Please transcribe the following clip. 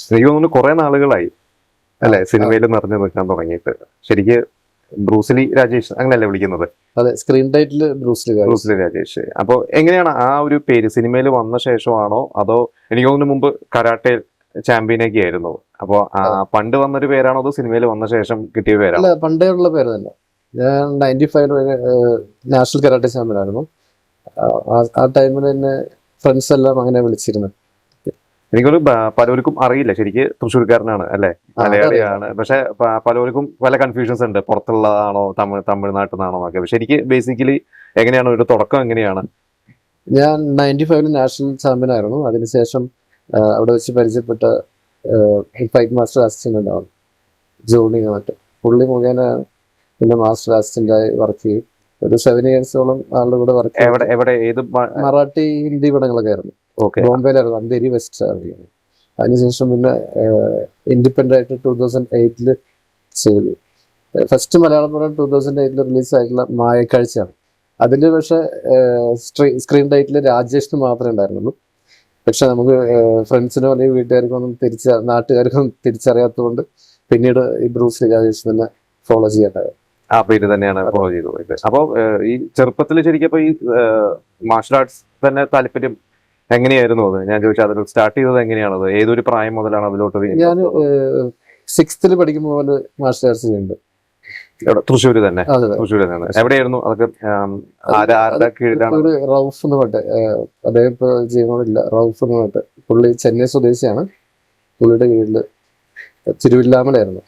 എനിക്ക് തോന്നുന്നു കുറെ നാളുകളായി അല്ലെ സിനിമയിൽ നിറഞ്ഞു നിൽക്കാൻ തുടങ്ങിയിട്ട്. ശരിക്ക് ബ്രൂസ്ലി രാജേഷ് അങ്ങനെയല്ലേ വിളിക്കുന്നത്? അതെ, screen title Bruce Lee Bruce Lee Rajesh. അപ്പൊ എങ്ങനെയാണ് ആ ഒരു പേര് സിനിമയിൽ വന്ന ശേഷമാണോ അതോ എനിക്ക് തോന്നുന്നു മുമ്പ് കരാട്ടെ ചാമ്പ്യനൊക്കെ ആയിരുന്നു? അപ്പൊ പണ്ട് വന്നൊരു പേരാണോ അതോ സിനിമയിൽ വന്ന ശേഷം കിട്ടിയ പേരാണോ? അല്ല, പണ്ടേ ഉള്ള പേര് തന്നെ. ഞാൻ 95 നാഷണൽ കരാട്ടെ ചാമ്പ്യൻ ആയിരുന്നു. ആ ടൈമിൽ തന്നെ ഫ്രണ്ട്സ് എല്ലാം അങ്ങനെ വിളിച്ചിരുന്നു. എനിക്കൊരു പലർക്കും അറിയില്ല, ശരിക്ക് തൃശ്ശൂർക്കാരനാണ് അല്ലെ, മലയാളിയാണ്. പക്ഷെ പലർക്കും പല കൺഫ്യൂഷൻസ് ഉണ്ട്, പുറത്തുള്ളതാണോ തമിഴ്നാട്ടിൽ നിന്നാണോ എന്നൊക്കെ. പക്ഷെ എനിക്ക് ബേസിക്കലി എങ്ങനെയാണ് ഒരു തുടക്കം എങ്ങനെയാണ്? ഞാൻ 95 നാഷണൽ ചാമ്പ്യൻ ആയിരുന്നു. അതിനുശേഷം അവിടെ വെച്ച് പരിചയപ്പെട്ട ഫൈറ്റ് മാസ്റ്റർ അസിസ്റ്റന്റ് ഉണ്ടാവും, ജോണി എന്നിട്ട് പുള്ളി മുഖേന പിന്നെ മാസ്റ്റർ അസിസ്റ്റന്റായി വർക്ക് ചെയ്യും. ഒരു 7 ഇയേഴ്സോളം ആളുടെ കൂടെ വർക്ക് ചെയ്യും. മറാഠി ഹിന്ദി പടങ്ങളൊക്കെ ആയിരുന്നു. ബോംബെയിലായിരുന്നു, അന്തേരി വെസ്റ്റ് ആയിരുന്നു. അതിനുശേഷം പിന്നെ ഇൻഡിപെൻഡന്റ് ആയിട്ട് 2008 ചെയ്തു. ഫസ്റ്റ് മലയാളം പടം 2008 റിലീസായിട്ടുള്ള മായക്കാഴ്ചയാണ്. അതിൽ പക്ഷെ സ്ക്രീൻ ടൈറ്റിൽ രാജേഷിന് മാത്രമേ ഉണ്ടായിരുന്നുള്ളൂ. പക്ഷെ നമുക്ക് ഫ്രണ്ട്സിനോ അല്ലെങ്കിൽ വീട്ടുകാർക്കൊന്നും നാട്ടുകാർക്കും തിരിച്ചറിയാത്തതുകൊണ്ട് പിന്നീട് ഈ ബ്രൂസ്ലി രാജേഷ് തന്നെ ഫോളോ ചെയ്യേണ്ടത്. ആ പേര് തന്നെയാണ് ഫോളോ ചെയ്തു പോയത്. അപ്പൊ ഈ ചെറുപ്പത്തിൽ ശരിക്കും അപ്പൊ ഈ മാർഷൽ ആർട്സ് തന്നെ താല്പര്യം എങ്ങനെയായിരുന്നു? അത് ഞാൻ ചോദിച്ചാൽ അതിൽ സ്റ്റാർട്ട് ചെയ്തത് എങ്ങനെയാണത്? ഏതൊരു പ്രായം മുതലാണ് അതിലോട്ട്? ഞാൻ 6th പഠിക്കുമ്പോൾ പോലെ മാർഷൽ ആർട്സ് ചെയ്യുന്നുണ്ട്. തൃശ്ശൂര് തന്നെ? തൃശ്ശൂര് തന്നെ. എവിടെയായിരുന്നു അതൊക്കെ? റൌഫ് എന്ന് പറഞ്ഞിട്ട്, അദ്ദേഹം ഇപ്പൊ ചെയ്യുന്നില്ല. റൌഫ് എന്ന് പറഞ്ഞിട്ട് പുള്ളി ചെന്നൈ സ്വദേശിയാണ്. പുള്ളിയുടെ കീഴില് തിരുവില്ലാമലായിരുന്നു.